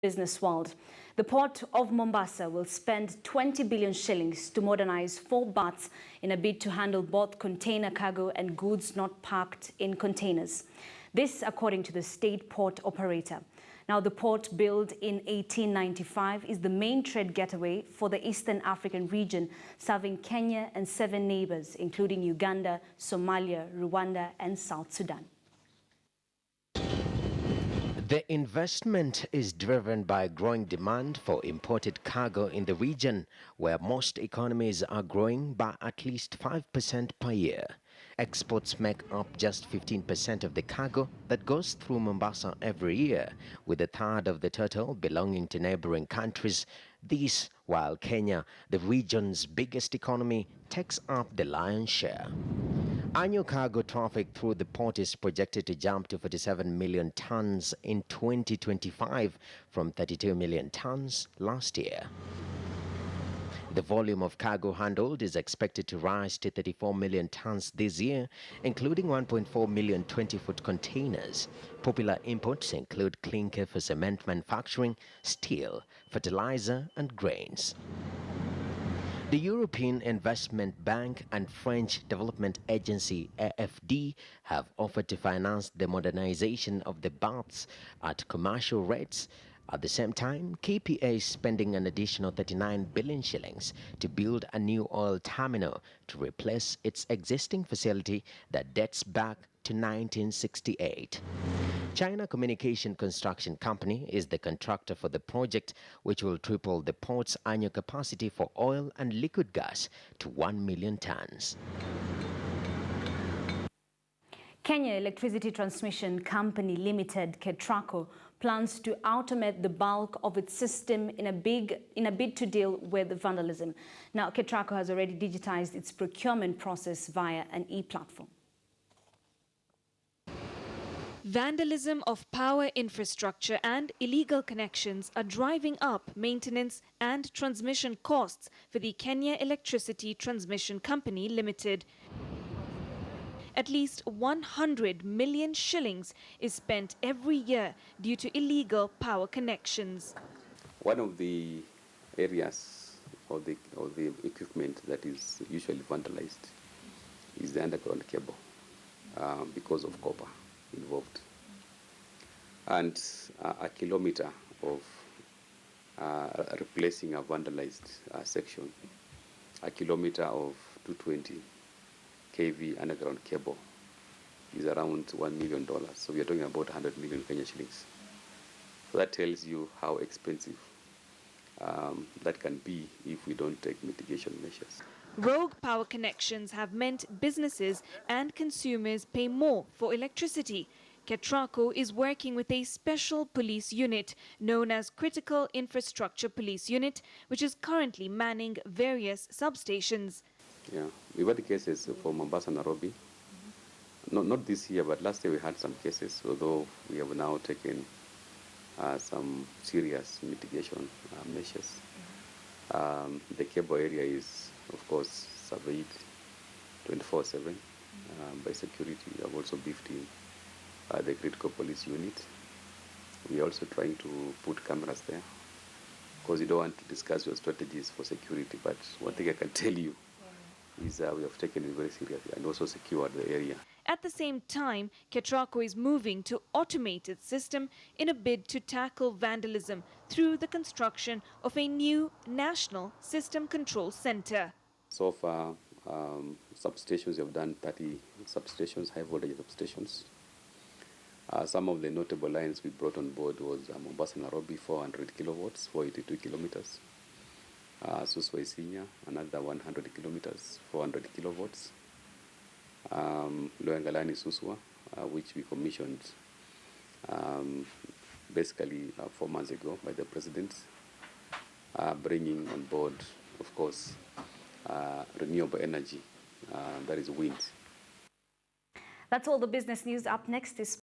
business world. The port of Mombasa will spend 20 billion shillings to modernize 4 berths in a bid to handle both container cargo and goods not parked in containers. This according to the state port operator. Now, the port, built in 1895, is the main trade gateway for the Eastern African region, serving Kenya and 7 neighbors, including Uganda, Somalia, Rwanda, and South Sudan. The investment is driven by growing demand for imported cargo in the region, where most economies are growing by at least 5% per year. Exports make up just 15% of the cargo that goes through Mombasa every year, with a third of the total belonging to neighboring countries. This while Kenya, the region's biggest economy, takes up the lion's share. Annual cargo traffic through the port is projected to jump to 47 million tons in 2025 from 32 million tons last year. The volume of cargo handled is expected to rise to 34 million tons this year, including 1.4 million 20-foot containers. Popular imports include clinker for cement manufacturing, steel, fertilizer, and grains. The European Investment Bank and French Development Agency AFD have offered to finance the modernization of the berths at commercial rates. At the same time, KPA is spending an additional 39 billion shillings to build a new oil terminal to replace its existing facility that dates back to 1968. China Communication Construction Company is the contractor for the project, which will triple the port's annual capacity for oil and liquid gas to 1 million tons. Kenya Electricity Transmission Company Limited, KETRACO, plans to automate the bulk of its system in a bid to deal with vandalism. Now, KETRACO has already digitized its procurement process via an e-platform. Vandalism of power infrastructure and illegal connections are driving up maintenance and transmission costs for the Kenya Electricity Transmission Company Limited. At least 100 million shillings is spent every year due to illegal power connections. One of the areas or the equipment that is usually vandalized is the underground cable because of copper involved, and a kilometer of replacing a vandalized section, a kilometer of 220 kV underground cable is around $1 million. So we are talking about 100 million Kenya shillings. So that tells you how expensive that can be if we don't take mitigation measures. Rogue power connections have meant businesses and consumers pay more for electricity. KETRACO is working with a special police unit known as Critical Infrastructure Police Unit, which is currently manning various substations. Yeah, we've had cases for Mombasa, Nairobi. Not this year, but last year we had some cases, although we have now taken some serious mitigation measures. The cable area is, of course, surveyed 24/7 by security. We have also beefed in the critical police unit. We are also trying to put cameras there, because you don't want to discuss your strategies for security, but one thing I can tell you is we have taken it very seriously and also secured the area. At the same time, KETRACO is moving to automate its system in a bid to tackle vandalism through the construction of a new National System Control Center. So far, substations, we have done 30 substations, high voltage substations. Some of the notable lines we brought on board was Mombasa Nairobi, 400 kilowatts, 482 kilometers. Suswa Isinya, another 100 kilometers, 400 kilowatts. Loyangalani Suswa, which we commissioned basically 4 months ago by the President, bringing on board, of course, renewable energy, that is wind. That's all the business news. Up next is